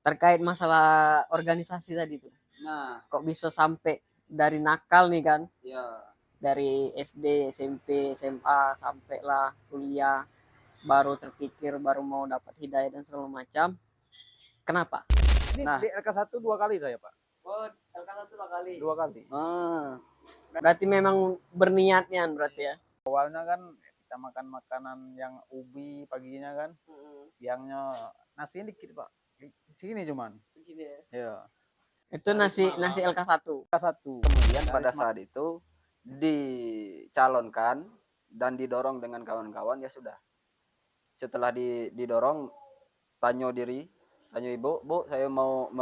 terkait masalah organisasi tadi tuh. Nah, Kok bisa sampai dari nakal nih kan? ya. Dari SD, SMP, SMA, sampailah kuliah, baru terpikir, baru mau dapat hidayah dan segala macam. Kenapa? Ini Nah. di LK1 2 kali saya, Pak. Oh, LK1 2 kali. 2 kali. Berarti memang berniatnya berarti ya. Awalnya kan kita makan makanan yang ubi paginya kan. Siangnya nasi dikit, Pak. Sini cuman. Segini ya. Ya. Itu nasi LK1. LK1. Kemudian pada saat itu dicalonkan dan didorong dengan kawan-kawan, ya sudah. Setelah didorong, tanya ibu, Bu, saya mau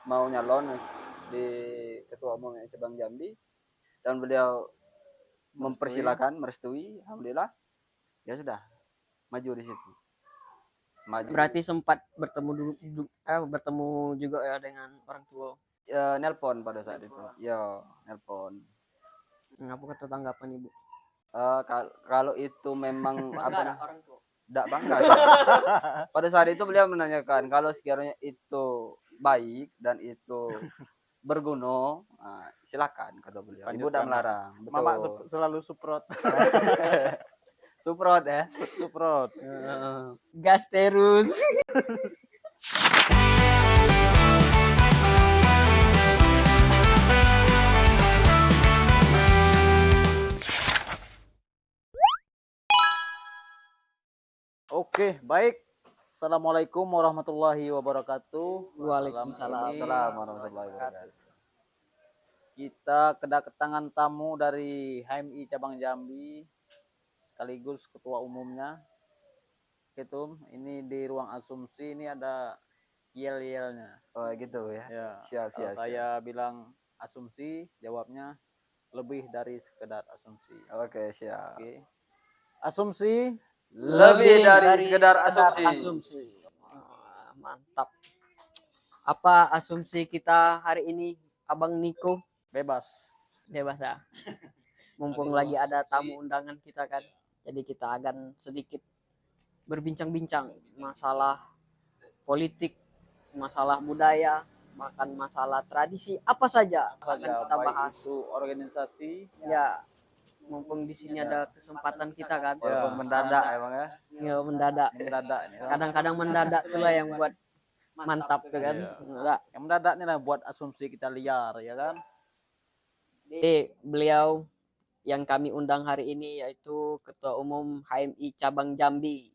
nyalon di ketua umum cabang Jambi, dan beliau mempersilakan, merestui, alhamdulillah, ya sudah, maju di situ. Maju. Berarti sempat bertemu juga ya dengan orang tua. Nelpon pada saat itu. Ya, nelpon. Apa kata tanggapan ibu? Kalau itu memang Bangga orang tua. Tidak bangga. Pada saat itu beliau menanyakan kalau sekiranya itu baik dan itu berguna, silakan, kata beliau. Ibu tidak melarang. Betul. Mama selalu support. Support ya. Support. Gas terus. Oke, baik. Assalamualaikum warahmatullahi wabarakatuh. Waalaikumsalam. Assalamualaikum warahmatullahi wabarakatuh. Kita kedatangan tamu dari HMI Cabang Jambi, sekaligus ketua umumnya. Ketum, ini di ruang asumsi ini ada yel-yelnya. Oh gitu ya. Ya. Siap. Saya bilang asumsi, jawabnya lebih dari sekedar asumsi. Oke, siap. Oke. Asumsi Lebih dari sekedar asumsi. Mantap. Apa asumsi kita hari ini, Abang Niko? bebas. Bebas ya. Mumpung lagi ada tamu undangan kita kan. Jadi kita akan sedikit berbincang-bincang masalah politik, masalah budaya, bahkan masalah tradisi, apa saja akan kita bahas. Itu organisasi. Ya, mumpung di sini ada kesempatan kita kan. Walaupun mendadak emang ya. Ya, mendadak. Kadang-kadang mendadak itulah yang buat mantap tuh kan. Enggak. Yang mendadak ini lah buat asumsi kita liar, ya kan? Jadi beliau yang kami undang hari ini yaitu Ketua Umum HMI Cabang Jambi.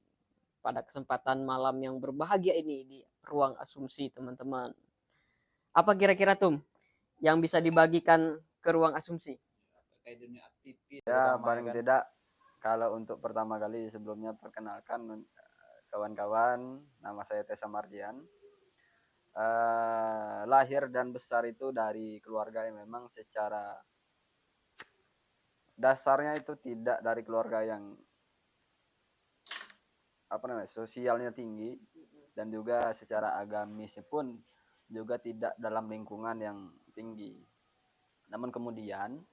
Pada kesempatan malam yang berbahagia ini di ruang asumsi, teman-teman. Apa kira-kira Tum yang bisa dibagikan ke ruang asumsi? Ya, paling tidak kalau untuk pertama kali sebelumnya perkenalkan kawan-kawan, nama saya Tessa Mardian. Lahir dan besar itu dari keluarga yang memang secara dasarnya itu tidak dari keluarga yang sosialnya tinggi, dan juga secara agamis pun juga tidak dalam lingkungan yang tinggi. Namun kemudian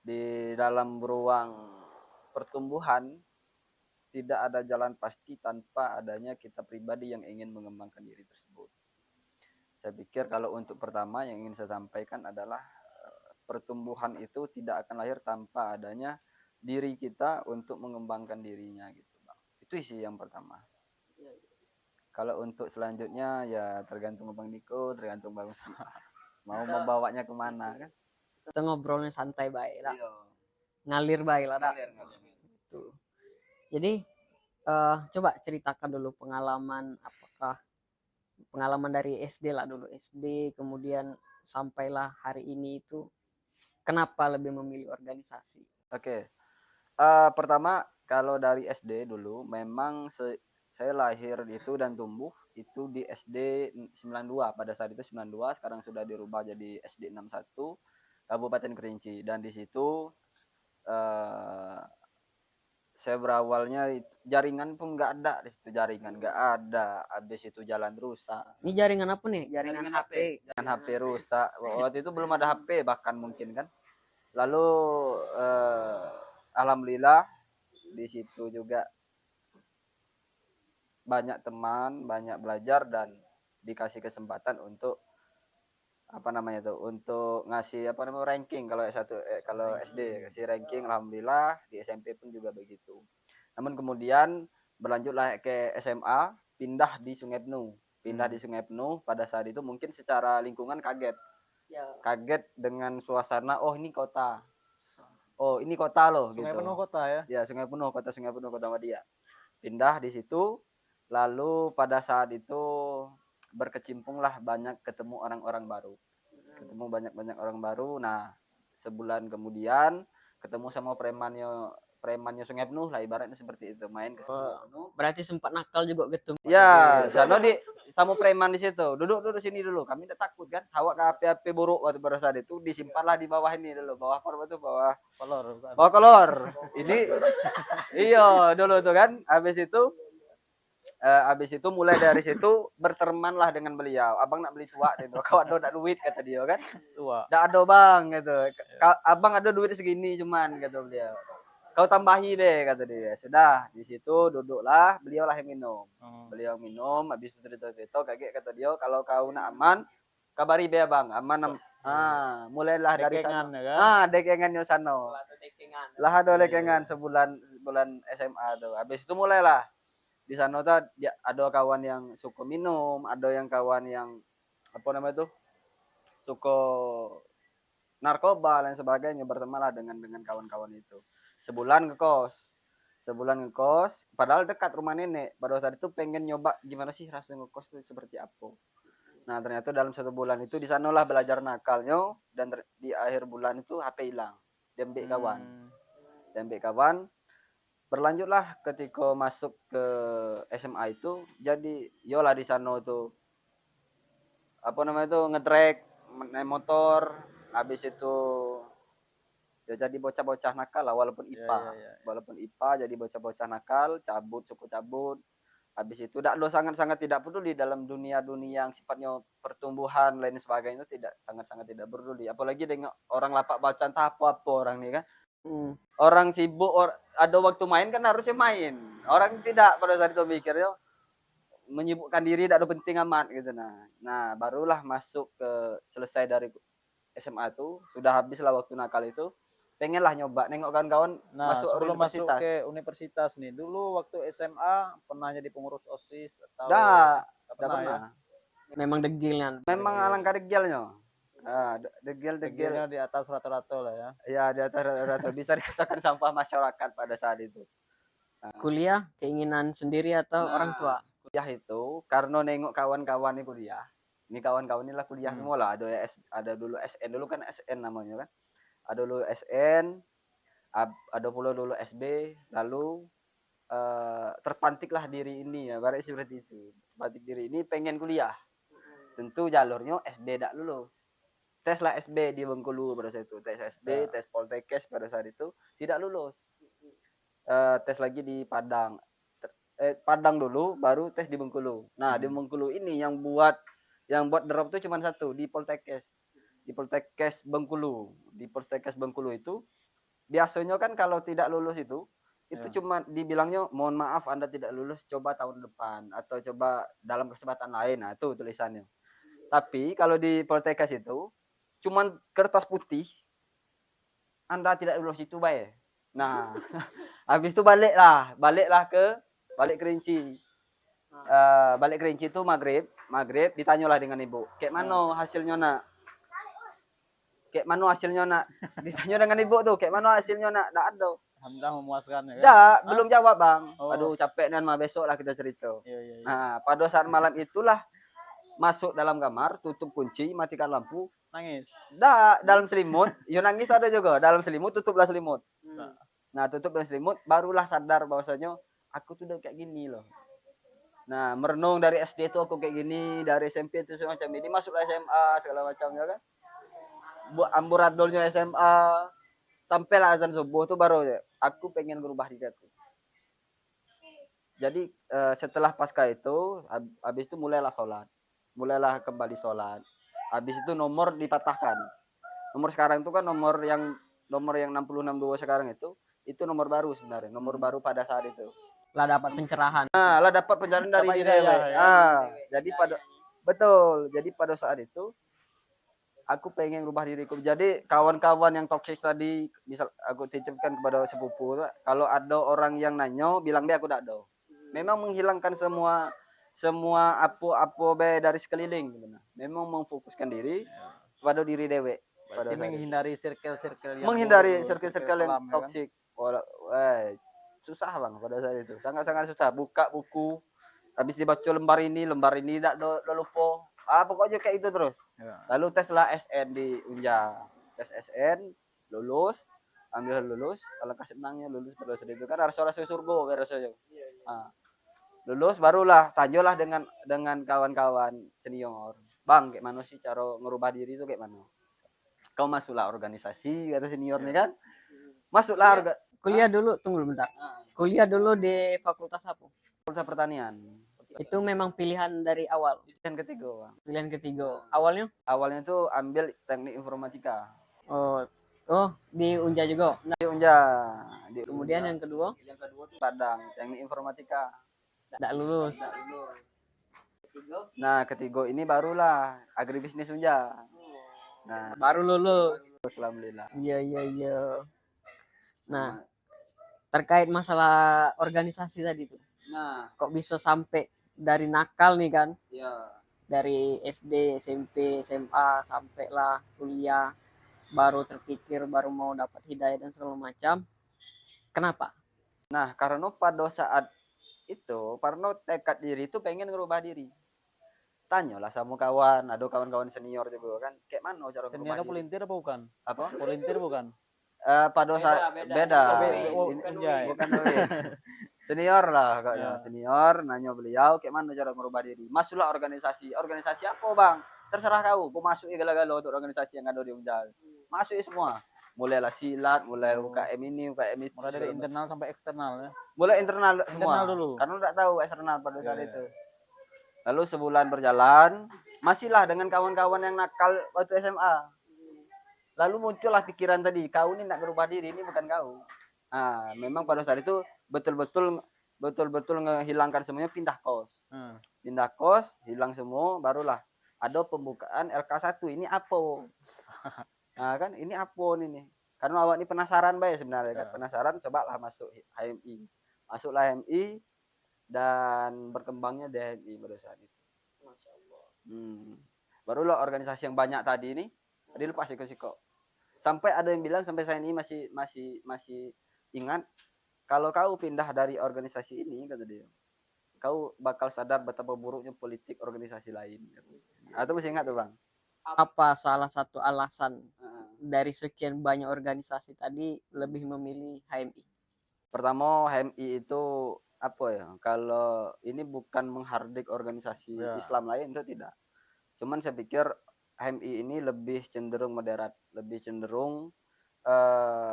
di dalam ruang pertumbuhan tidak ada jalan pasti tanpa adanya kita pribadi yang ingin mengembangkan diri tersebut. Saya pikir kalau untuk pertama yang ingin saya sampaikan adalah pertumbuhan itu tidak akan lahir tanpa adanya diri kita untuk mengembangkan dirinya gitu, Bang. Itu sih yang pertama. Kalau untuk selanjutnya ya tergantung Bang Niko, tergantung Bang Si. Mau membawanya kemana kan? Kita ngobrolnya santai baik lah. Ngalir baik lah. Gitu. Jadi coba ceritakan dulu pengalaman, apakah pengalaman dari SD lah dulu, SD kemudian sampailah hari ini itu kenapa lebih memilih organisasi? Oke. Pertama kalau dari SD dulu memang saya lahir itu dan tumbuh itu di SD 92. Pada saat itu 92, sekarang sudah dirubah jadi SD 61 Kabupaten Kerinci, dan di situ saya berawalnya jaringan pun nggak ada di situ, jaringan nggak ada, habis itu jalan rusak. Ini jaringan apa nih? Jaringan HP. Jaringan HP rusak. Waktu itu belum ada HP bahkan mungkin kan. Lalu alhamdulillah di situ juga banyak teman, banyak belajar, dan dikasih kesempatan untuk apa namanya tuh, untuk ngasih apa namanya ranking kalau S1 kalau SD kasih ranking, alhamdulillah di SMP pun juga begitu. Namun kemudian berlanjutlah ke SMA, pindah di Sungai Penuh. Pindah di Sungai Penuh pada saat itu mungkin secara lingkungan kaget. Ya. Kaget dengan suasana, oh ini kota. Oh, ini kota loh Sungai gitu. Penuh kota ya. Ya, Sungai Penuh, kota Sungai Penuh, Kota Madia. Pindah di situ, lalu pada saat itu berkecimpunglah banyak ketemu orang-orang baru. Ketemu banyak orang baru. Nah, sebulan kemudian ketemu sama premannya Sungai Penuh lah, ibaratnya seperti itu, main ke Sungai Penuh. Berarti sempat nakal juga gitu. Ya, sana di sama preman di situ. Duduk sini dulu. Kami tidak takut kan. Awak ke api-api buruk waktu pada saat itu disimpanlah di bawah ini dulu. Bawah apa tuh? Bawah Kolor. Bukan? bawah kolor. Ini iya dulu tuh kan. Habis itu mulai dari situ bertemanlah dengan beliau. Abang nak beli tua gitu. Kau ada duit kata dia kan. Tua. Tidak ada bang gitu. Abang ada duit segini cuman kata beliau. Kau tambahi deh kata dia. Sudah di situ duduklah, beliau lah yang minum. Beliau minum, habis itu cerita kaget kata dia, kalau kau nak aman, kabari be bang, aman. Mulailah dari sana. Ya kan? Dekengan yo sano. Lah ada dekengan sebulan SMA tuh. Habis itu mulailah di sana tuh ada kawan yang suka minum, ada yang kawan yang apa namanya tuh suka narkoba dan sebagainya, bertemanlah dengan kawan-kawan itu. Sebulan ngekos, padahal dekat rumah nenek. Pada saat itu pengen nyoba gimana sih rasanya ngekos itu seperti apa. Nah, ternyata dalam 1 bulan itu di sanalah belajar nakalnya, dan di akhir bulan itu HP hilang. Diambil kawan. Berlanjutlah ketika masuk ke SMA itu, jadi yolah di sana tuh apa namanya tuh ngetrek, naik motor, habis itu ya jadi bocah-bocah nakal lah, walaupun IPA. Walaupun IPA jadi bocah-bocah nakal, suku cabut. Habis itu sangat-sangat tidak peduli dalam dunia yang sifatnya pertumbuhan lain sebagainya, sangat-sangat tidak peduli. Apalagi dengan orang lapak bacaan apa orang nih kan. Orang sibuk, ada waktu main kan harusnya main. Orang tidak pada saat itu mikirnya menyibukkan diri, tidak ada penting amat gitu. Nah barulah masuk ke selesai dari SMA itu, sudah habis lah waktu nakal itu. Pengenlah nyoba nengok kawan-kawan masuk universitas. Masuk ke universitas nih. Dulu waktu SMA pernah jadi pengurus OSIS atau Tidak pernah. Ya? Memang degilnya. Memang alangkah degilnya. Degilnya di atas rata-rata lah ya. Ya, di atas rata-rata, bisa dikatakan sampah masyarakat pada saat itu. Kuliah keinginan sendiri atau orang tua? Kuliah itu karena nengok kawan-kawan ini kuliah. Ini kawan-kawan inilah kuliah semua lah. Ada dulu SN, dulu kan SN namanya kan. Ada dulu SN, ada pula dulu SB, lalu terpantiklah diri ini ya, barang seperti itu. Terpantik diri ini pengen kuliah. Tentu jalurnya SB tak lulus. Tes lah SB di Bengkulu pada saat itu. Tes SB, tes Poltekkes pada saat itu tidak lulus. Tes lagi di Padang. Padang dulu, baru tes di Bengkulu. Nah, di Bengkulu ini yang buat drop itu cuma satu, di Poltekkes. Di Poltekkes Bengkulu. Di Poltekkes Bengkulu itu biasanya kan kalau tidak lulus itu cuma dibilangnya mohon maaf Anda tidak lulus, coba tahun depan atau coba dalam kesempatan lain. Nah, itu tulisannya. Tapi kalau di Poltekkes itu cuman kertas putih, Anda tidak lulus itu baik. Nah, habis itu balik Kerinci. Balik Kerinci itu maghrib ditanyalah dengan ibu, kayak mana hasilnya nak? Ditanya dengan ibu tuh, kayak mana hasilnya nak? Tak ada. Alhamdulillah memuaskan ya kan? Dah, belum jawab bang. Aduh capek dan besok lah kita cerita. Iya. Nah, pada saat malam itulah masuk dalam kamar, tutup kunci, matikan lampu. Nangis? Dah, dalam selimut. Ya nangis ada juga. Dalam selimut, tutuplah selimut. Nah, tutup dalam selimut, barulah sadar bahwasanya aku tuh udah kayak gini loh. Nah, merenung dari SD itu aku kayak gini, dari SMP itu semacam ini, masuklah SMA segala macamnya kan. Amburadulnya SMA, sampailah azan subuh tuh baru aku pengen berubah diri aku. Jadi setelah pasca itu, habis itu mulailah kembali sholat. Habis itu nomor dipatahkan. Nomor sekarang itu kan nomor yang 6062 sekarang itu nomor baru sebenarnya, nomor baru pada saat itu. Lah dapat pencerahan. Lah dapat pencerahan dari diri. Jadi Betul. Jadi pada saat itu aku pengen rubah diriku. Jadi kawan-kawan yang toksik tadi bisa aku titipkan kepada sepupu. Kalau ada orang yang nanyo, bilang be aku tak ada. Memang menghilangkan semua apa-apa be dari sekeliling. Memang memfokuskan diri pada diri dewek. Berarti menghindari circle-circle yang menghindari buruk, circle-circle yang kelam, ya kan? toksik. Susah bang pada saat itu. Sangat-sangat susah. Buka buku, habis dibaca lembar ini tidak lupa. Pokoknya kayak itu terus. Ya. Lalu tes lah SN di Unja. Tes SN, lulus, alhamdulillah lulus. Alangkah senangnya lulus pada saat itu kan rasa-rasa surga rasanya. Lulus barulah tanyalah dengan kawan-kawan senior. Bang, kayak mana sih cara ngerubah diri itu kayak mana? Kau masuklah organisasi kata senior nih kan. Masuklah Kuliah dulu, tunggu bentar. Kuliah dulu di fakultas apa? Fakultas Pertanian. Itu memang pilihan dari awal. Pilihan ketiga, Bang. Pilihan ketiga. Awalnya? Awalnya tuh ambil teknik informatika. Oh, di Unja juga. Nah, Di Unja. kemudian yang kedua? Yang kedua tuh Padang, teknik informatika. Tidak lulus. Nah, ketiga ini barulah agribisnis Unja. Nah, Baru lulus. alhamdulillah. Iya. Nah, terkait masalah organisasi tadi tuh. Nah, Kok bisa sampai dari nakal nih kan? ya. Dari SD, SMP, SMA, sampailah kuliah. Baru terpikir, baru mau dapat hidayah dan segala macam. Kenapa? Nah, karena pada saat itu, karena tekad diri itu pengen ngerubah diri. Tanyalah sama kawan, ada kawan-kawan senior juga kan, kayak mana cara Senior ngerubah diri? volunteer apa bukan? Apa? Volunteer bukan? Pada saat beda. Bukan Jai. Bukan Doi. Senior lah kayaknya. Ya. Senior nanya beliau kayak mana cara merubah diri. Masuklah organisasi. Organisasi apa, Bang? Terserah kau. Kau masuk gala-gala untuk organisasi yang ada di Unjal. Masuk semua. Mulailah silat, mulai UKM ini, UKM itu. Mulai dari internal sampai eksternal ya. Mulai internal semua. Internal dulu. Karena enggak tahu eksternal pada saat Ya. itu. Lalu sebulan berjalan, masihlah dengan kawan-kawan yang nakal waktu SMA. Lalu muncullah pikiran tadi, kau ini nak berubah diri, ini bukan kau. Nah, memang pada saat itu betul-betul ngehilangkan semuanya, pindah kos. Pindah kos, hilang semua, barulah ada pembukaan LK1. Ini apa? Nah, kan ini apa nih? Karena awak ini penasaran bae sebenarnya kan. Penasaran, cobalah masuk HMI. Masuklah HMI dan berkembangnya di HMI pada saat itu. Masya Allah. Barulah organisasi yang banyak tadi ini dilepas siko-siko. Sampai ada yang bilang, sampai saya ini masih ingat, kalau kau pindah dari organisasi ini, kata dia, kau bakal sadar betapa buruknya politik organisasi lain. Atau masih ingat tuh, Bang? Apa salah satu alasan dari sekian banyak organisasi tadi lebih memilih HMI? Pertama, HMI itu apa ya? Kalau ini bukan menghardik organisasi Islam lain, itu tidak. Cuman saya pikir HMI ini lebih cenderung moderat, lebih cenderung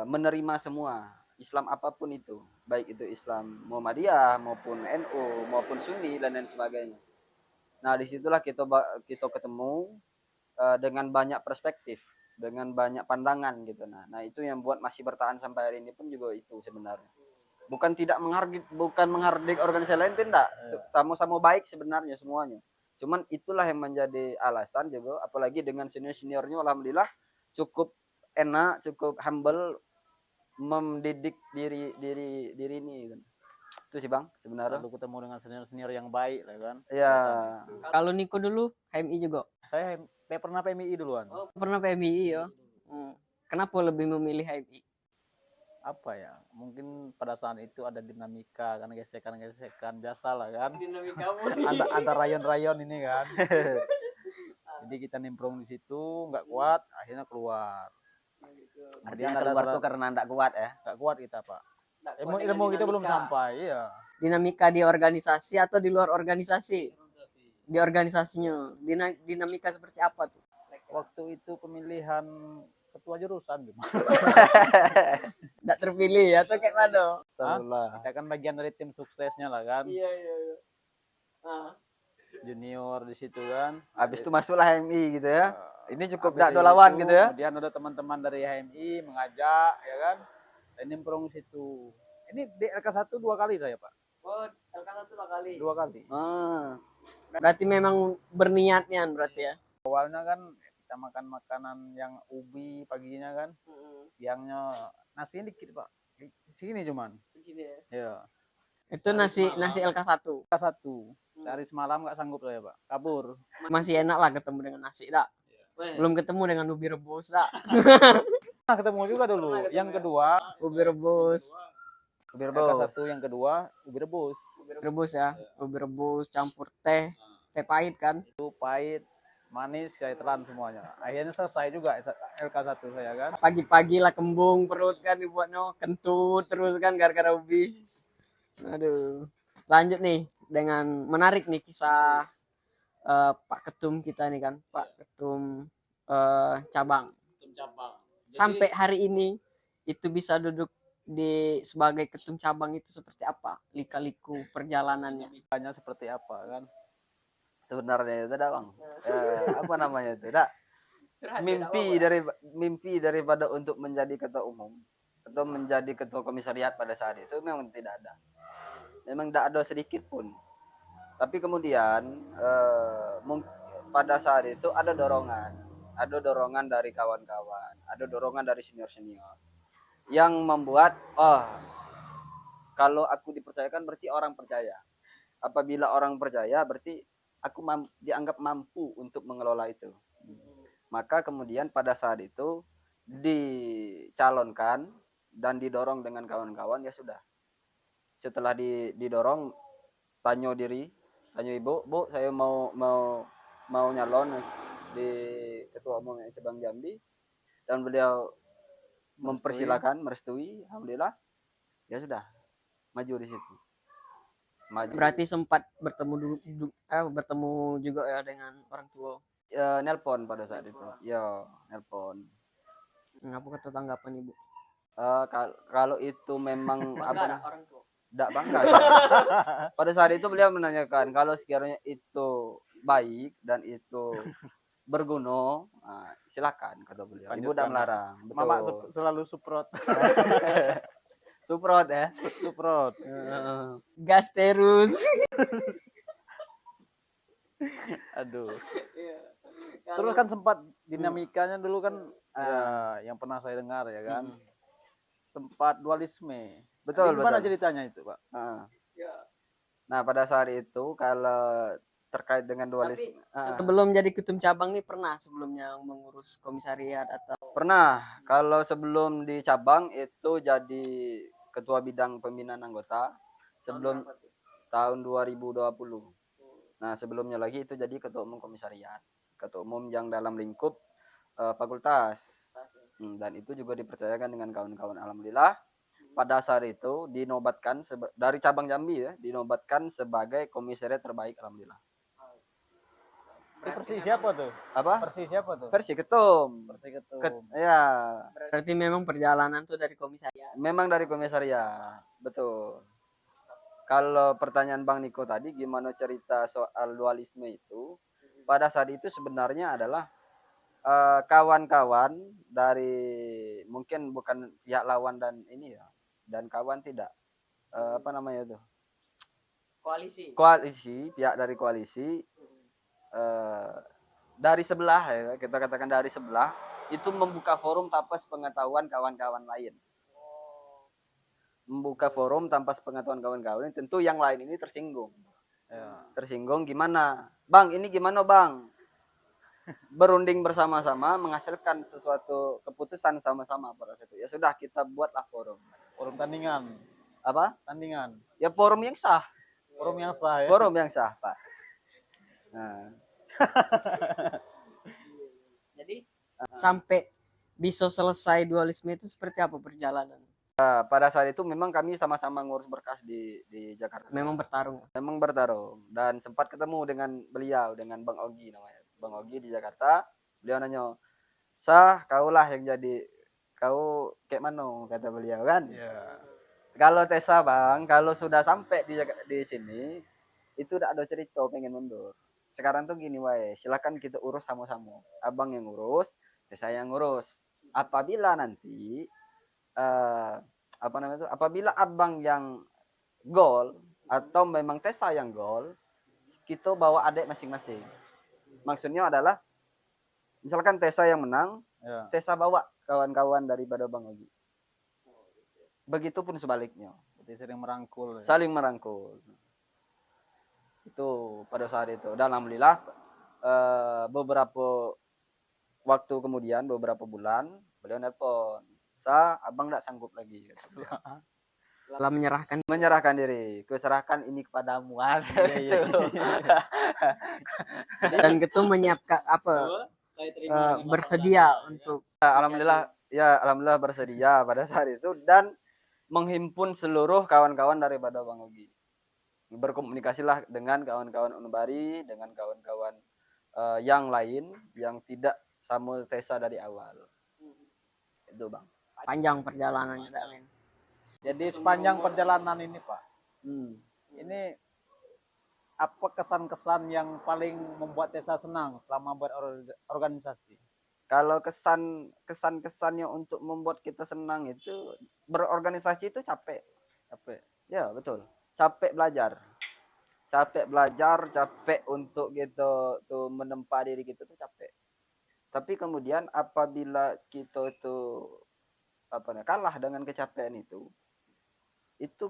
menerima semua Islam apapun itu, baik itu Islam Muhammadiyah maupun NU maupun Sunni dan lain sebagainya. Nah, disitulah kita ketemu dengan banyak perspektif, dengan banyak pandangan gitu. Nah itu yang buat masih bertahan sampai hari ini pun juga itu sebenarnya. Bukan menghardik organisasi lain, tidak. Sama-sama baik sebenarnya semuanya. Cuman itulah yang menjadi alasan juga, apalagi dengan senior-seniornya alhamdulillah cukup enak, cukup humble, mendidik diri ini gitu. Itu sih, Bang, sebenarnya. Lalu ketemu dengan senior-senior yang baik lah kan. Ya. Kalau Niko dulu HMI juga? Saya pernah PMI duluan. Oh, pernah PMI ya. Kenapa lebih memilih HMI? Apa ya, mungkin pada saat itu ada dinamika kan, gesekan biasa lah kan, Dinamika antar rayon-rayon ini kan. Jadi kita nimbrung di situ nggak kuat, akhirnya keluar. Artinya keluar tuh karena enggak kuat ya. Nggak kuat kita, Pak. Ilmu kita belum sampai. Iya. Dinamika di organisasi atau di luar organisasi? Di organisasinya dinamika seperti apa tuh? Waktu itu pemilihan ketua jurusan gimana? Nggak terpilih ya, atau kayak mana? Kita kan bagian dari tim suksesnya lah kan. Iya. Junior di situ kan. Habis itu masuklah HMI gitu ya. Ini cukup enggak ada lawan gitu ya. Kemudian ada teman-teman dari HMI mengajak ya kan. Dan nimbrung di situ. Ini di LK1 2 kali saya, Pak. Oh, LK1 2 kali. 2 kali. Berarti memang berniatnya berarti ya. Awalnya kan kita makan makanan yang ubi paginya kan, siangnya nasi dikit pak, sini cuman. Ya. Itu nasi LK1. Satu dari semalam nggak sanggup saya pak, kabur. Masih enak lah ketemu dengan nasi dak. Belum ketemu dengan ubi rebus dak. Nah, ketemu juga dulu. Yang kedua Ubi rebus. Ubi LK rebus. satu, yang kedua ubi rebus. Rebus ya. Ubi rebus campur teh. Teh pahit kan. Itu pahit, manis, kayak telan semuanya. Akhirnya selesai juga LK1 saya kan. Pagi-pagi lah kembung perut kan dibuatnya kentut terus kan gara-gara ubi. Aduh. Lanjut nih dengan menarik nih kisah Pak Ketum kita nih kan, Pak Ketum cabang. Sampai hari ini itu bisa duduk di sebagai ketum cabang itu seperti apa lika-liku perjalanannya? Hanya seperti apa kan? Sebenarnya itu dah bang, apa namanya itu dah, mimpi daripada untuk menjadi ketua umum atau menjadi ketua komisariat pada saat itu memang tidak ada, memang tidak ada sedikit pun. Tapi kemudian pada saat itu ada dorongan dari kawan-kawan, ada dorongan dari senior-senior yang membuat kalau aku dipercayakan berarti orang percaya. Apabila orang percaya berarti aku dianggap mampu untuk mengelola itu. Maka kemudian pada saat itu dicalonkan dan didorong dengan kawan-kawan, ya sudah. Setelah didorong, tanya ibu, Bu, saya mau nyalon di ketua umum cabang Jambi, dan beliau mempersilakan, merestui, alhamdulillah, ya sudah, maju di situ. Maju. Berarti sempat bertemu juga ya dengan orang tua. Nelpon pada saat itu, ya nelpon. Apa kata tanggapan ibu? Kalau itu memang Bangga orang tua. Tidak bangga. Pada saat itu beliau menanyakan kalau sekiranya itu baik dan itu berguna, silakan kata beliau. Ibu tidak melarang. Betul. Mama selalu support. Support ya. Support. Gas terus. Aduh. Terus kan sempat dinamikanya dulu kan, ya yang pernah saya dengar ya kan, sempat dualisme. Betul. Gimana betul. ceritanya itu Pak? Nah pada saat itu kalau terkait dengan dualisme. Sebelum jadi ketum cabang nih pernah sebelumnya mengurus komisariat atau? Pernah. Kalau sebelum di cabang itu jadi ketua bidang pembinaan anggota sebelum tahun 2020. Nah sebelumnya lagi itu jadi ketua umum komisariat, ketua umum yang dalam lingkup fakultas. Dan itu juga dipercayakan dengan kawan-kawan, alhamdulillah. Pada saat itu dinobatkan dari cabang Jambi ya, dinobatkan sebagai komisaris terbaik, alhamdulillah. Versi siapa tuh? Apa? Versi siapa tuh? Versi ketum. Versi ketum. Ya. Berarti memang perjalanan tuh dari komisariat. Memang dari komisariat, betul. Kalau pertanyaan Bang Niko tadi gimana cerita soal dualisme itu, pada saat itu sebenarnya adalah kawan-kawan dari mungkin bukan pihak lawan dan ini ya, dan kawan tidak apa namanya tuh, koalisi pihak dari koalisi dari sebelah ya, kita katakan dari sebelah itu membuka forum tanpa sepengetahuan kawan-kawan lain, membuka forum tanpa sepengetahuan kawan-kawan, tentu yang lain ini tersinggung ya. Tersinggung gimana Bang, ini gimana Bang, berunding bersama-sama menghasilkan sesuatu keputusan sama-sama pada saat itu. Ya sudah, kita buatlah forum tandingan. Apa? Tandingan. Ya forum yang sah. Forum yang sah ya. Forum yang sah, Pak. Nah. Jadi sampai bisa selesai dualisme itu seperti apa perjalanan? Pada saat itu memang kami sama-sama ngurus berkas di Jakarta. Memang bertarung. Memang bertarung dan sempat ketemu dengan beliau, dengan Bang Ogi namanya. Bang Ogi di Jakarta, beliau nanya, "Sah, kaulah yang jadi, kau kayak mana?" kata beliau kan. Yeah. Kalau Tesa Bang, kalau sudah sampai di sini, itu udah ada cerita pengen mundur. Sekarang tuh gini wae, silakan kita urus sama-sama. Abang yang ngurus, Tesa yang ngurus. Apabila nanti apa namanya itu? Apabila abang yang gol atau memang Tesa yang gol, kita bawa adik masing-masing. Maksudnya adalah misalkan Tessa yang menang, Ya. Tessa bawa kawan-kawan daripada Bang Ogi. Begitupun sebaliknya. Jadi sering merangkul. Ya. Saling merangkul. Itu pada saat itu. Dan alhamdulillah beberapa waktu kemudian, beberapa bulan, beliau nelpon. Abang tidak sanggup lagi. Setelah Menyerahkan diri. Kuserahkan ini kepadamu. Iya. Dan Ketum menyiapkan bersedia untuk Alhamdulillah bersedia pada saat itu dan menghimpun seluruh kawan-kawan daripada Bang Ogi. Berkomunikasilah dengan kawan-kawan Unbari, dengan kawan-kawan yang lain yang tidak sama Tessa dari awal. Itu Bang. panjang perjalanannya Damin. Jadi sepanjang perjalanan ini Pak, ini apa kesan-kesan yang paling membuat Tessa senang selama buat organisasi? Kalau kesan-kesannya untuk membuat kita senang itu berorganisasi itu capek. Ya, betul. Capek belajar, capek untuk gitu tuh menempa diri kita tuh capek. Tapi kemudian apabila kita itu kalah dengan kecapean itu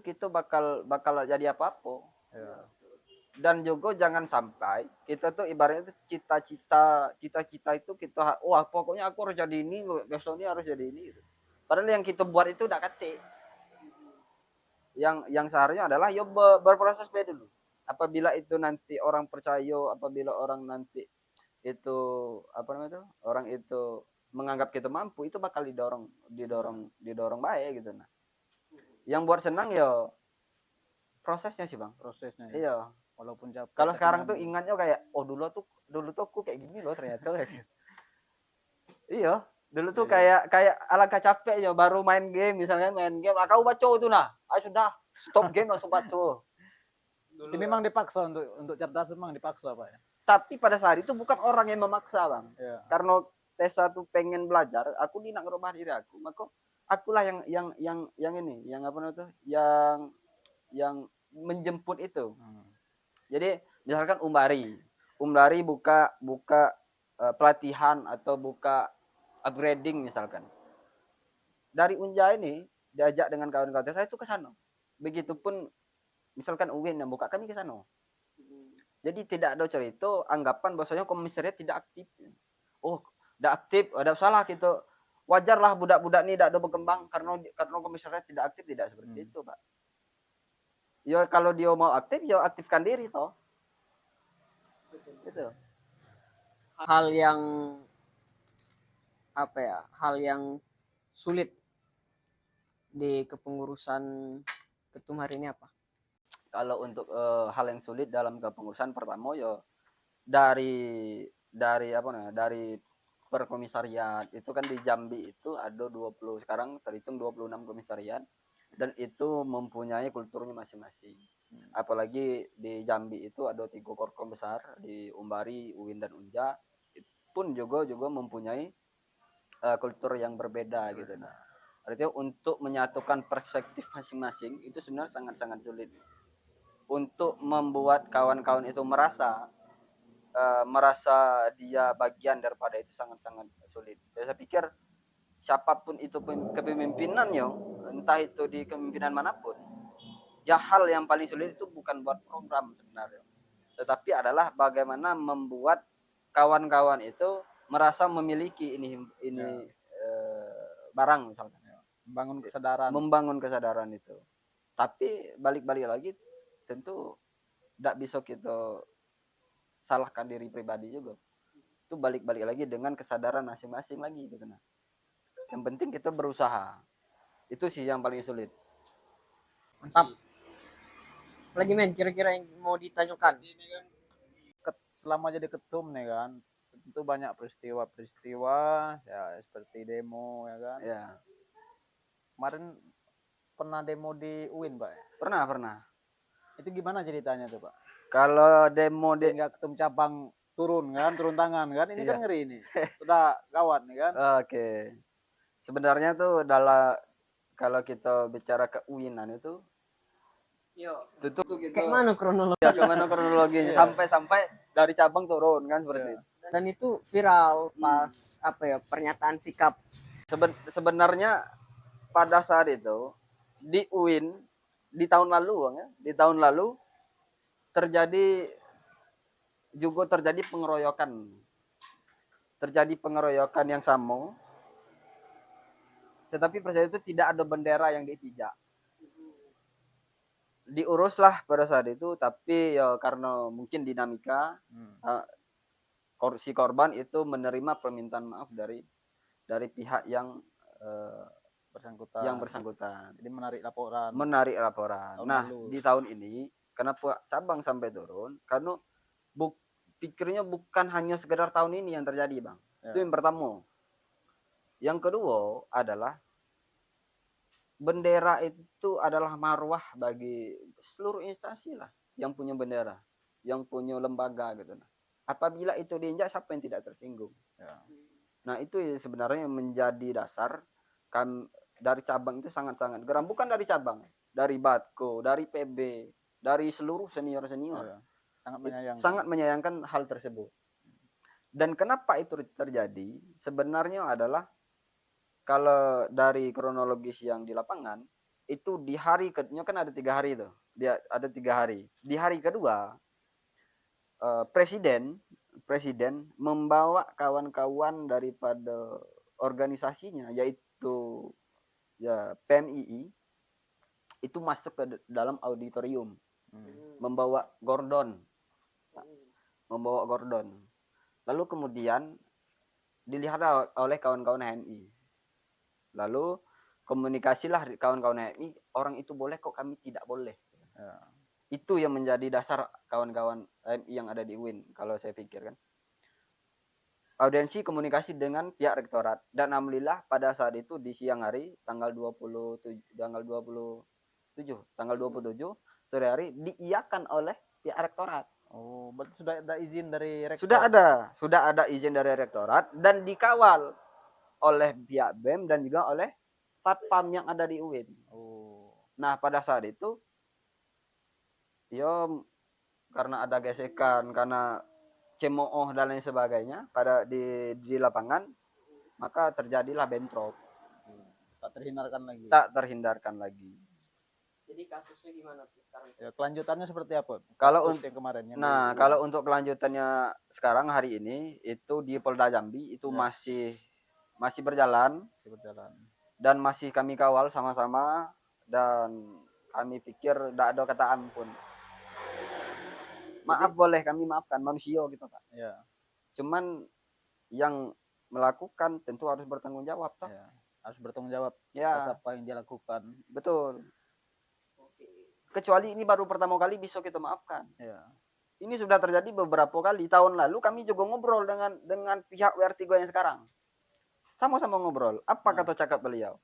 kita bakal jadi apa-apa. Ya. Dan juga jangan sampai kita tuh ibaratnya cita-cita itu kita pokoknya aku harus jadi ini, besok ini harus jadi ini gitu. Padahal yang kita buat itu udah kate. Yang seharusnya adalah berproses dulu. Apabila itu nanti orang percaya, apabila orang nanti itu orang itu menganggap kita mampu, itu bakal didorong baik gitu nah. Yang buat senang ya prosesnya sih Bang. Prosesnya. Ya. Iya. Walaupun capek. Kalau sekarang tuh ingatnya kayak dulu tuh aku kayak gini loh ternyata. Iya. Dulu tuh kayak alangkah capek ya baru main game misalnya kau baca itu nah. Sudah stop game langsung batu. Ini memang dipaksa untuk cerdas memang dipaksa Pak ya. Tapi pada saat itu bukan orang yang memaksa Bang. Ya. Karena Tessa tuh pengen belajar, aku nak ngerubah diri aku, maka akulah yang ini, yang yang menjemput itu. Jadi misalkan Umbari buka pelatihan atau buka upgrading misalkan. Dari Unja ini diajak dengan kawan-kawan saya itu ke sana. Begitupun misalkan Uwin yang buka, kami ke sana. Jadi tidak ada cerita anggapan bahwasanya komisariat tidak aktif. Oh, tidak aktif, ada salah gitu. Wajarlah budak-budak ini tidak ada berkembang karena komisariat tidak aktif, tidak seperti itu, Pak. Ya kalau dia mau aktif, ya aktifkan diri toh. Gitu. Hal yang sulit di kepengurusan Ketum hari ini apa? Kalau untuk hal yang sulit dalam kepengurusan pertama ya dari perkomisariat itu kan di Jambi itu ada 20 sekarang terhitung 26 komisariat dan itu mempunyai kulturnya masing-masing. Apalagi di Jambi itu ada 3 korkom besar di Umbari, Uwin dan Unja pun juga mempunyai kultur yang berbeda gitu nah. Artinya untuk menyatukan perspektif masing-masing itu sebenarnya sangat-sangat sulit. Untuk membuat kawan-kawan itu merasa dia bagian daripada itu sangat-sangat sulit. Saya pikir siapapun itu kepemimpinannya, entah itu di kepemimpinan manapun, ya hal yang paling sulit itu bukan buat program sebenarnya, tetapi adalah bagaimana membuat kawan-kawan itu merasa memiliki ini barang misalkan. Membangun kesadaran itu. Tapi balik-balik lagi tentu tidak bisa kita salahkan diri pribadi juga. Itu balik-balik lagi dengan kesadaran masing-masing lagi gitu nah. Yang penting kita berusaha. Itu sih yang paling sulit. Mantap. Lagi men, kira-kira yang mau ditanyakan? Selama jadi ketum nih kan, tentu banyak peristiwa ya seperti demo ya kan. Ya. Kemarin pernah demo di UIN, Pak? Pernah. Itu gimana ceritanya tuh, Pak? Kalau demo nggak ketum cabang turun tangan kan, ini kan ngeri ini. Sudah gawat nih kan. Oke. Sebenarnya tuh kalau kita bicara keuinan itu Itu tuh gitu. Kayak mana kronologi? Ya, gimana kronologinya sampai dari cabang turun kan seperti itu. Dan itu viral pas apa ya, pernyataan sikap. Sebenarnya pada saat itu di UIN di tahun lalu Bang, ya, di tahun lalu terjadi pengeroyokan yang sama, tetapi pada saat itu tidak ada bendera yang dipijak. Diuruslah pada saat itu, tapi ya karena mungkin dinamika si korban itu menerima permintaan maaf dari pihak yang bersangkutan. Jadi menarik laporan. Nah, di tahun ini kenapa cabang sampai turun? Karena pikirnya bukan hanya sekedar tahun ini yang terjadi, Bang. Ya. Itu yang pertama. Yang kedua adalah bendera itu adalah marwah bagi seluruh instansi lah yang punya bendera, yang punya lembaga gitu. Apabila itu diinjak, siapa yang tidak tersinggung? Ya. Nah, itu sebenarnya menjadi dasar kan dari cabang itu sangat-sangat geram. Bukan dari cabang, dari Batko, dari PB, dari seluruh senior-senior. Ya. Sangat menyayangkan hal tersebut. Dan kenapa itu terjadi? Sebenarnya adalah kalau dari kronologis yang di lapangan, itu di hari kedua kan ada 3 hari tuh. Dia ada 3 hari. Di hari kedua, presiden membawa kawan-kawan daripada organisasinya, yaitu ya PMII, itu masuk ke dalam auditorium, membawa Gordon. Lalu kemudian dilihat oleh kawan-kawan HMI. Lalu komunikasilah kawan-kawan HMI, orang itu boleh kok, kami tidak boleh. Ya. Itu yang menjadi dasar kawan-kawan HMI yang ada di UIN, kalau saya pikir kan. Audiensi komunikasi dengan pihak rektorat, dan alhamdulillah pada saat itu di siang hari tanggal 27 sore hari diiyakan oleh pihak rektorat. Oh, berarti sudah ada izin dari rektor. Sudah ada izin dari rektorat dan dikawal oleh pihak BEM dan juga oleh satpam yang ada di UIN. Oh. Nah, pada saat itu karena ada gesekan, karena cemooh dan lain sebagainya di lapangan, maka terjadilah bentrok. Tak terhindarkan lagi. Jadi kasusnya gimana tuh sekarang? Ya, kelanjutannya seperti apa? Kalau yang kemarin. Kalau untuk kelanjutannya sekarang hari ini itu di Polda Jambi itu masih berjalan. Dan masih kami kawal sama-sama, dan kami pikir tidak ada kata ampun. Maaf, boleh kami maafkan, manusia gitu Pak. Ya. Cuman yang melakukan tentu harus bertanggung jawab toh. Ya. Harus bertanggung jawab atas apa yang dia lakukan. Betul. Kecuali ini baru pertama kali bisa kita maafkan. Ya. Ini sudah terjadi beberapa kali. Tahun lalu kami juga ngobrol dengan pihak WR3 yang sekarang. Sama-sama ngobrol. Apa kata cakap beliau?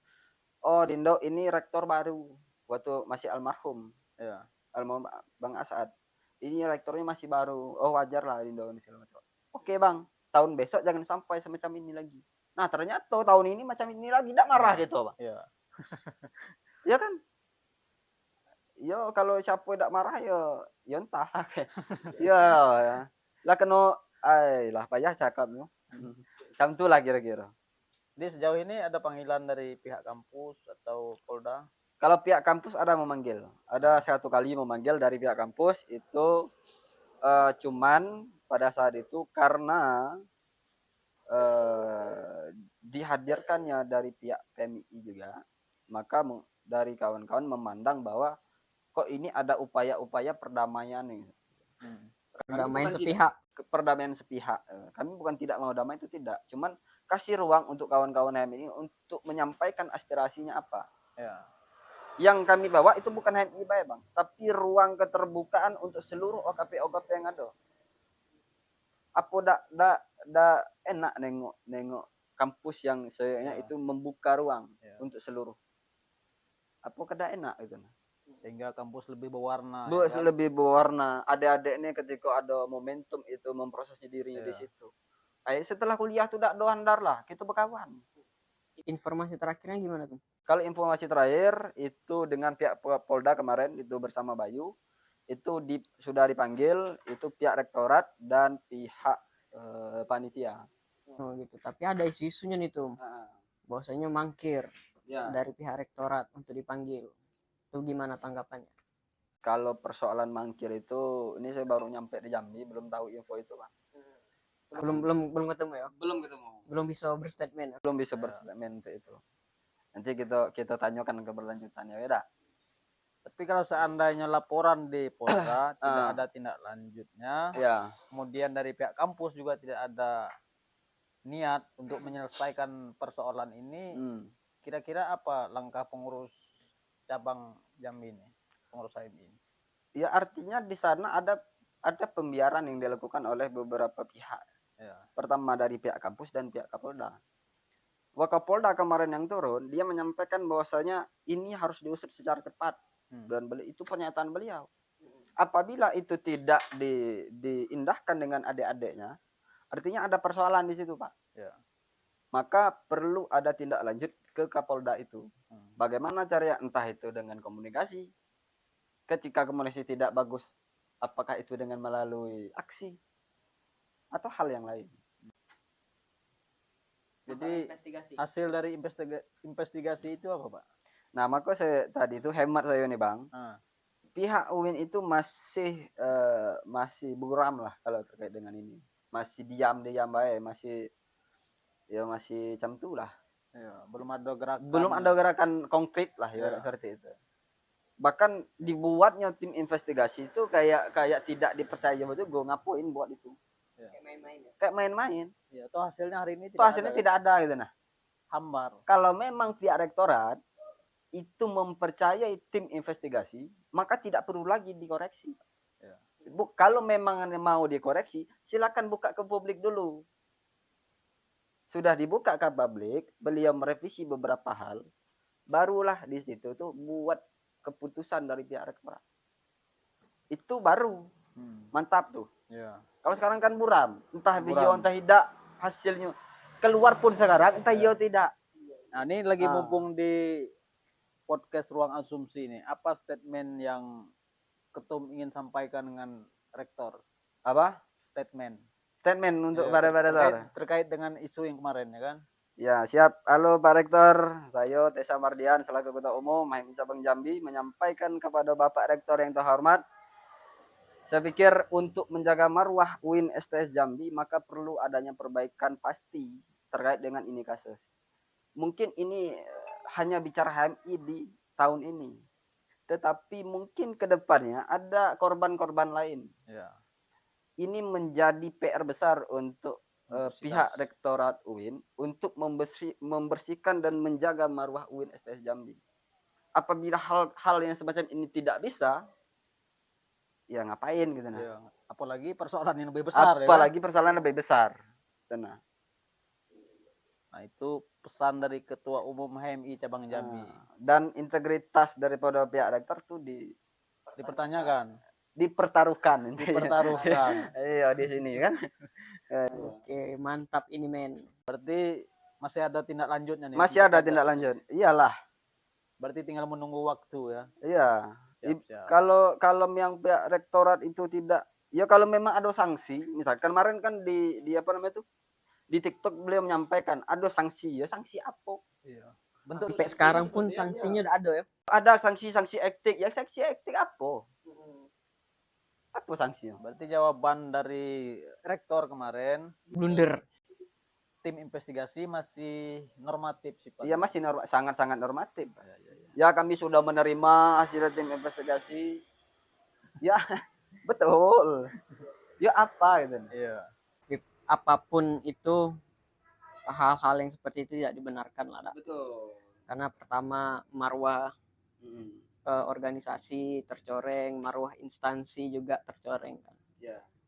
Oh, Dindo, ini rektor baru. Waktu masih almarhum. Ya. Almarhum Bang Asad. Ini rektornya masih baru. Oh, wajar lah Dindo ini segala macam. Oke Bang, tahun besok jangan sampai semacam ini lagi. Nah, ternyata tahun ini macam ini lagi. Tidak marah gitu Bang. Ya. Ya kan? Yo, kalau siapa tidak marah ya entah lah. Ya. Lah kena lah payah cakap no. Macam itulah kira-kira. Jadi sejauh ini ada panggilan dari pihak kampus atau Polda? Kalau pihak kampus ada memanggil. Ada 1 kali memanggil dari pihak kampus itu cuman pada saat itu karena dihadirkannya dari pihak PMI juga, maka dari kawan-kawan memandang bahwa kok ini ada upaya-upaya perdamaian nih. Perdamaian sepihak. Kami bukan tidak mau damai, itu tidak. Cuman kasih ruang untuk kawan-kawan HMI ini untuk menyampaikan aspirasinya apa. Ya. Yang kami bawa itu bukan HMI baik Bang, tapi ruang keterbukaan untuk seluruh OKP yang ada. Apa dak enak nengok kampus yang sayangnya itu membuka ruang untuk seluruh. Apa kada enak itu? Sehingga kampus lebih berwarna. Lebih berwarna. Adik-adik ini ketika ada momentum itu memproses dirinya di situ. Setelah kuliah tuh dak doandar lah, kita berkawan. Informasi terakhirnya gimana tuh? Kalau informasi terakhir itu dengan pihak Polda kemarin itu bersama Bayu itu sudah dipanggil itu pihak rektorat dan pihak panitia. Oh gitu. Tapi ada isu-isunya nih tuh. Bahwasanya mangkir dari pihak rektorat untuk dipanggil. Itu gimana tanggapannya? Kalau persoalan mangkir itu ini saya baru nyampe di Jambi, belum tahu info itu, Pak. Belum ketemu ya? Belum ketemu. Belum bisa berstatement ya? Belum bisa berstatement untuk itu. Nanti kita tanyakan keberlanjutannya ya. Tapi kalau seandainya laporan di Polda tidak ada tindak lanjutnya, kemudian dari pihak kampus juga tidak ada niat untuk menyelesaikan persoalan ini, kira-kira apa langkah pengurus cabang Jambi ini, pengurus HMI ini? Ya artinya di sana ada pembiaran yang dilakukan oleh beberapa pihak. Pertama dari pihak kampus dan pihak Kapolda. Wakapolda kemarin yang turun, dia menyampaikan bahwasanya ini harus diusut secara cepat. Dan itu pernyataan beliau. Apabila itu tidak diindahkan dengan adik-adiknya, artinya ada persoalan di situ, Pak. Maka perlu ada tindak lanjut ke Kapolda itu. Bagaimana caranya? Entah itu dengan komunikasi. Ketika komunikasi tidak bagus, apakah itu dengan melalui aksi atau hal yang lain. Jadi hasil dari investigasi itu apa, Pak? Nah, maka saya tadi itu hemat saya nih, Bang. Pihak UIN itu masih buram lah kalau terkait dengan ini. Masih diam baik, masih macam tu lah. Belum ada gerakan konkret lah seperti itu. Bahkan dibuatnya tim investigasi itu kayak tidak dipercaya betul, gue ngapain buat itu. Kayak main-main. Ya, toh hasilnya hari ini tidak ada gitu nah. Hambar. Kalau memang pihak rektorat itu mempercayai tim investigasi, maka tidak perlu lagi dikoreksi. Kalau memang mau dikoreksi, silakan buka ke publik dulu. Sudah dibuka ke publik, beliau merevisi beberapa hal, barulah di situ tuh buat keputusan dari pihak rektorat. Itu baru mantap tuh. Kalau sekarang kan buram, entah video entah tidak hasilnya keluar pun sekarang entah iya tidak. Nah, ini lagi mumpung di podcast Ruang Asumsi ini, apa statement yang Ketum ingin sampaikan dengan rektor? Apa? Statement untuk para terkait dengan isu yang kemarin ya kan? Ya, siap. Halo Pak Rektor, saya Tessa Mardian selaku Ketua Umum HMI Cabang Jambi menyampaikan kepada Bapak Rektor yang terhormat. Saya pikir untuk menjaga marwah UIN STS Jambi maka perlu adanya perbaikan pasti terkait dengan ini kasus. Mungkin ini hanya bicara HMI di tahun ini. Tetapi mungkin ke depannya ada korban-korban lain. Ini menjadi PR besar untuk pihak rektorat UIN untuk membersihkan dan menjaga marwah UIN STS Jambi. Apabila hal yang semacam ini tidak bisa, ya ngapain gitu nah. Apalagi persoalan yang lebih besar. Persoalan lebih besar. Nah, itu pesan dari Ketua Umum HMI Cabang Jambi. Dan integritas daripada pihak rektor tuh dipertaruhkan. Iya di sini kan. Oke, mantap ini men. Berarti masih ada tindak lanjutnya nih. Masih ada tindak lanjut. Iyalah. Berarti tinggal menunggu waktu ya. Iya. Kalau yang pihak rektorat itu tidak, ya kalau memang ada sanksi, misalkan kemarin kan di apa namanya itu di TikTok beliau menyampaikan ada sanksi, ya sanksi apa? Bentuk sampai sekarang pun sanksinya udah ada ya. Ada sanksi etik, ya sanksi etik apa? Apa sanksinya? Berarti jawaban dari rektor kemarin blunder. Tim investigasi masih normatif sifatnya. Iya masih sangat-sangat normatif. Ya kami sudah menerima hasil tim investigasi. Ya betul. Ya apa gitu. Apapun itu hal-hal yang seperti itu tidak dibenarkan lah. Betul. Karena pertama marwah organisasi tercoreng, marwah instansi juga tercoreng kan.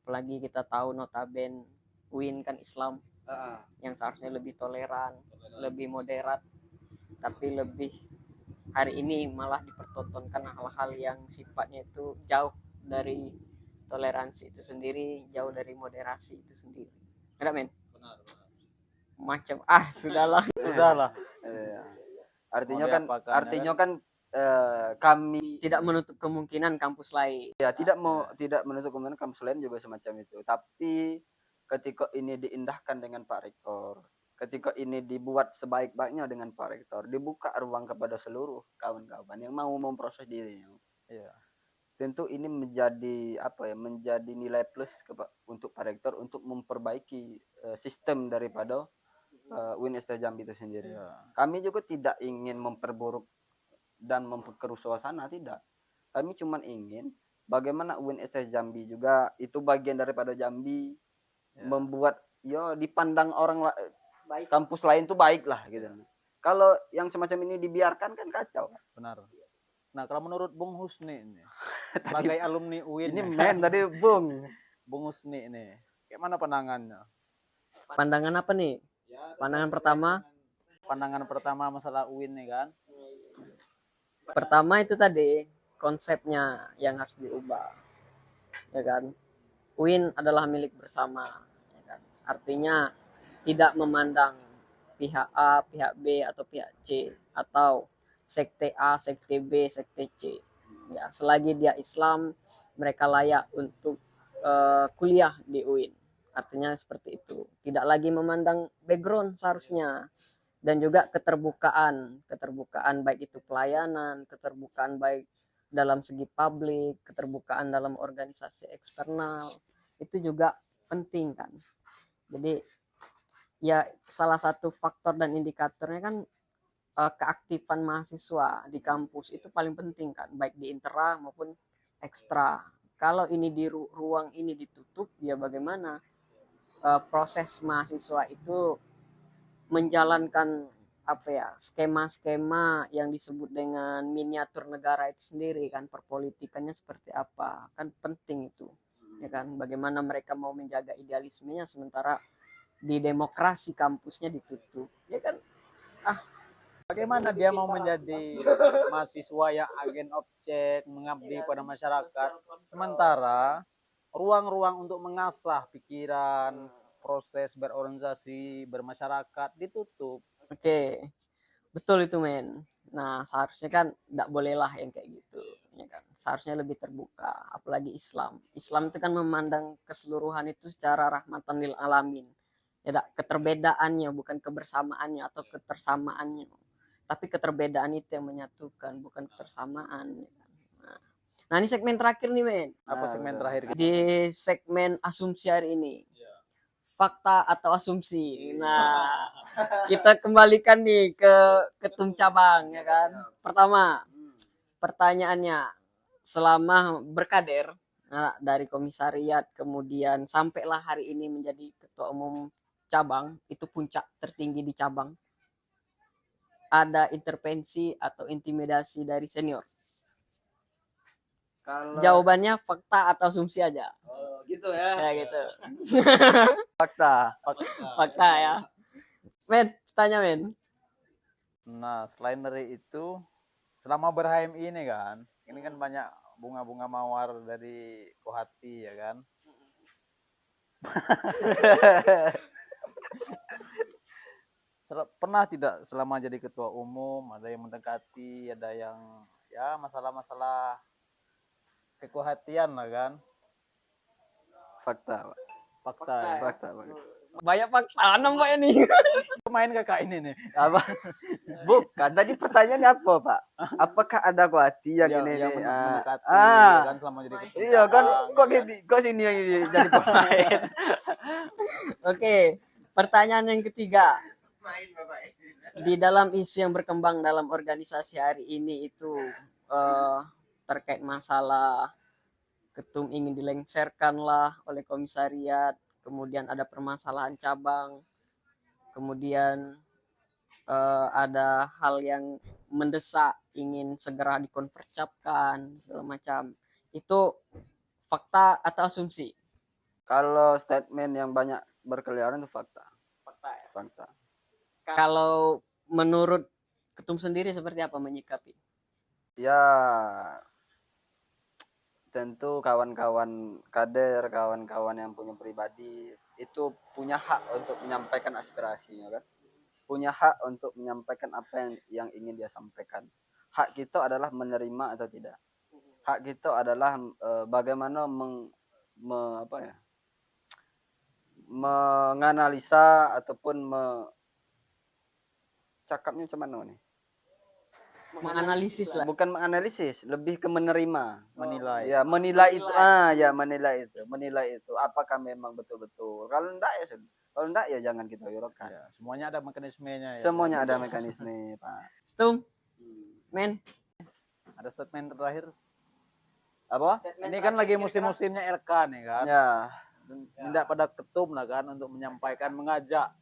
Apalagi kita tahu notaben UIN kan Islam. Yang seharusnya lebih toleran, lebih moderat, tapi lebih hari ini malah dipertontonkan hal-hal yang sifatnya itu jauh dari toleransi itu sendiri, jauh dari moderasi itu sendiri. Enggak men? Benar. Macam sudahlah. Sudahlah. Artinya kan kami tidak menutup kemungkinan kampus lain. Ya, tidak menutup kemungkinan kampus lain juga semacam itu. Tapi ketika ini diindahkan dengan Pak Rektor, ketika ini dibuat sebaik-baiknya dengan Pak Rektor, dibuka ruang kepada seluruh kawan-kawan yang mau memproses dirinya. Iya. Tentu ini menjadi menjadi nilai plus untuk Pak Rektor untuk memperbaiki sistem daripada UIN Jambi itu sendiri. Iya. Kami juga tidak ingin memperburuk dan memperkeruh suasana, tidak. Kami cuma ingin bagaimana UIN Jambi juga itu bagian daripada Jambi, membuat dipandang orang baik. Kampus lain tuh baik lah gitu. Kalau yang semacam ini dibiarkan kan kacau. Benar. Nah, kalau menurut Bung Husni ini sebagai alumni UIN ini tadi Bung Husni ini kayak mana pandangannya? Pandangan apa nih? Pandangan pertama masalah UIN nih kan. Pertama itu tadi konsepnya yang harus diubah. Ya kan? UIN adalah milik bersama, ya kan? Artinya tidak memandang pihak A, pihak B atau pihak C atau sekte A, sekte B, sekte C. Ya, selagi dia Islam, mereka layak untuk kuliah di UIN. Artinya seperti itu. Tidak lagi memandang background seharusnya. Dan juga keterbukaan baik itu pelayanan, keterbukaan baik dalam segi publik, keterbukaan dalam organisasi eksternal, itu juga penting kan. Jadi ya salah satu faktor dan indikatornya kan keaktifan mahasiswa di kampus itu paling penting kan, baik di intra maupun ekstra. Kalau ini di ruang ini ditutup, ya bagaimana proses mahasiswa itu menjalankan skema-skema yang disebut dengan miniatur negara itu sendiri kan, perpolitikannya seperti apa kan, penting itu ya kan, bagaimana mereka mau menjaga idealismenya sementara di demokrasi kampusnya ditutup ya kan. Bagaimana dia mau menjadi mahasiswa yang agen objek, mengabdi pada masyarakat, sementara ruang-ruang untuk mengasah pikiran, proses berorganisasi, bermasyarakat ditutup. Oke, betul itu men. Nah seharusnya kan tidak bolehlah yang kayak gitu ya kan, seharusnya lebih terbuka. Apalagi Islam itu kan memandang keseluruhan itu secara rahmatan lil alamin ya, keterbedaannya bukan kebersamaannya atau ketersamaannya, tapi keterbedaan itu yang menyatukan, bukan ketersamaan ya kan? Nah ini segmen terakhir nih men. Apa segmen terakhir? Di segmen asumsi hari ini, fakta atau asumsi. Nah, kita kembalikan nih ke ketum cabang ya kan. Pertama, pertanyaannya, selama berkader dari komisariat kemudian sampailah hari ini menjadi ketua umum cabang, itu puncak tertinggi di cabang, ada intervensi atau intimidasi dari senior? Kalau jawabannya fakta atau asumsi aja. Oh, gitu ya. Ya gitu. Fakta ya. Men, tanya men. Nah, selain dari itu, selama ber-HMI ini kan, ini kan banyak bunga-bunga mawar dari Kohati ya kan. Pernah tidak selama jadi ketua umum ada yang mendekati, ada yang ya masalah-masalah kekohatian lah kan? Fakta. Banyak fakta nampak ini. Main kakak ini nih. Apa? Bukan. Tadi pertanyaannya apa, Pak? Apakah ada kohati yang ini yang mendekati kan selama jadi ketua? Iya kan, kok sini yang jadi pemain. Oke, pertanyaan yang ketiga. Di dalam isu yang berkembang dalam organisasi hari ini itu terkait masalah ketum ingin dilengsarkan lah oleh komisariat, kemudian ada permasalahan cabang, kemudian ada hal yang mendesak ingin segera dikonvercapkan segala macam. Itu fakta atau asumsi? Kalau statement yang banyak berkeliaran itu fakta. Fakta. Kalau menurut ketum sendiri seperti apa menyikapi? Ya, tentu kawan-kawan kader, kawan-kawan yang punya pribadi itu punya hak untuk menyampaikan aspirasinya kan. punya hak untuk menyampaikan apa yang ingin dia sampaikan. Hak kita adalah menerima atau tidak. Hak kita adalah bagaimana menganalisa ataupun cakapnya macam mana nih? Menganalisis lah. Bukan menganalisis, lebih ke menerima, menilai. Ya, menilai itu. Menilai itu. Apakah memang betul-betul? Kalau enggak ya sudah. Kalau enggak ya jangan kita hiraukan. Ya, semuanya ada mekanismenya ya. Semuanya ada mekanisme, Pak. Tung. Men. Ada statement terakhir. Apa? Ini kan lagi musim-musimnya LK nih kan. Ya. Tidak pada ketum lah kan untuk menyampaikan, mengajak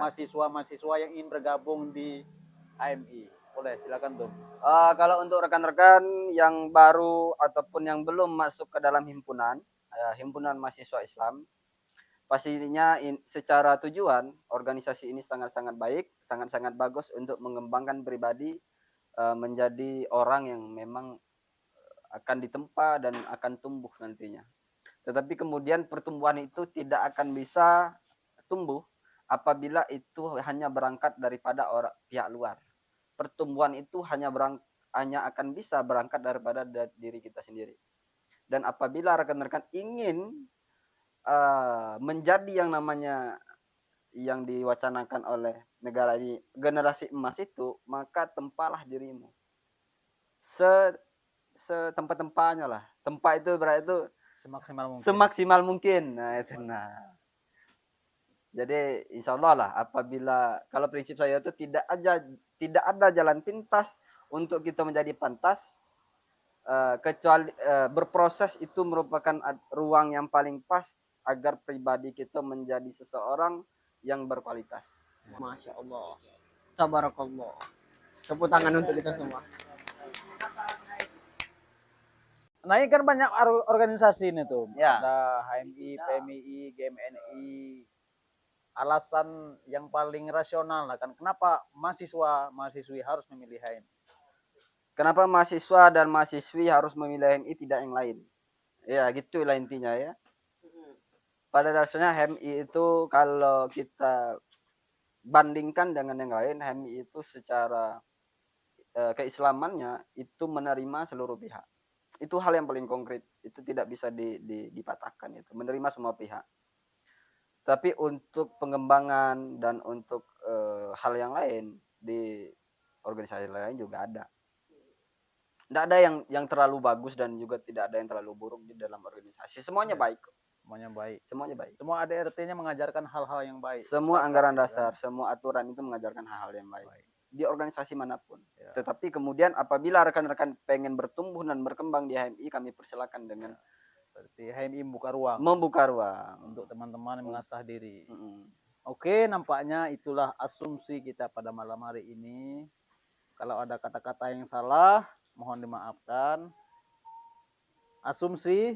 mahasiswa-mahasiswa yang ingin bergabung di HMI. Boleh, silakan Tung. Kalau untuk rekan-rekan yang baru ataupun yang belum masuk ke dalam himpunan mahasiswa Islam, pastinya secara tujuan organisasi ini sangat-sangat baik, sangat-sangat bagus untuk mengembangkan pribadi menjadi orang yang memang akan ditempa dan akan tumbuh nantinya. Tetapi kemudian pertumbuhan itu tidak akan bisa tumbuh apabila itu hanya berangkat daripada pihak luar. Pertumbuhan itu hanya akan bisa berangkat daripada diri kita sendiri. Dan apabila rekan-rekan ingin menjadi yang namanya yang diwacanakan oleh negara ini, generasi emas itu, maka tempalah dirimu setempat-tempatnya lah. Tempat itu berarti itu semaksimal mungkin. Nah itu jadi insya Allah lah, apabila kalau prinsip saya itu tidak ada jalan pintas untuk kita menjadi pantas, kecuali berproses itu merupakan ruang yang paling pas agar pribadi kita menjadi seseorang yang berkualitas. Masya Allah. Tabarakallah. Tepuk tangan untuk kita semua. Nah ini kan banyak organisasi ini tuh. Ya. Ada HMI, PMI, GMNI. Alasan yang paling rasional lah kan, kenapa mahasiswi harus memilih HMI? Kenapa mahasiswa dan mahasiswi harus memilih HMI tidak yang lain? Ya gitulah intinya ya. Pada dasarnya HMI itu kalau kita bandingkan dengan yang lain, HMI itu secara keislamannya itu menerima seluruh pihak. Itu hal yang paling konkret, itu tidak bisa dipatahkan, itu menerima semua pihak. Tapi untuk pengembangan dan untuk hal yang lain di organisasi lain juga ada. Tidak ada yang terlalu bagus dan juga tidak ada yang terlalu buruk di dalam organisasi. Semuanya baik. Semuanya baik. Semua ADRT-nya mengajarkan hal-hal yang baik. Semua anggaran dasar, semua aturan itu mengajarkan hal-hal yang baik. Di organisasi manapun. Ya. Tetapi kemudian apabila rekan-rekan pengen bertumbuh dan berkembang di HMI, kami persilakan dengan berarti HMI membuka ruang untuk teman-teman mengasah diri. Oke, nampaknya itulah asumsi kita pada malam hari ini. Kalau ada kata-kata yang salah, mohon dimaafkan. Asumsi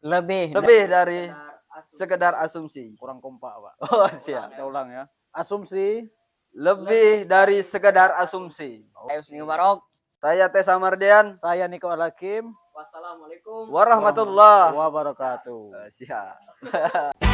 lebih dari sekedar asumsi. Kurang kompak, Pak. Oh, siap. Kita ulang ya. Asumsi lebih dari sekedar asumsi. Saya Husni Mubarak. Saya Tessa Mardian. Saya Niko Al-Hakim. Wassalamualaikum warahmatullahi wabarakatuh. Siap.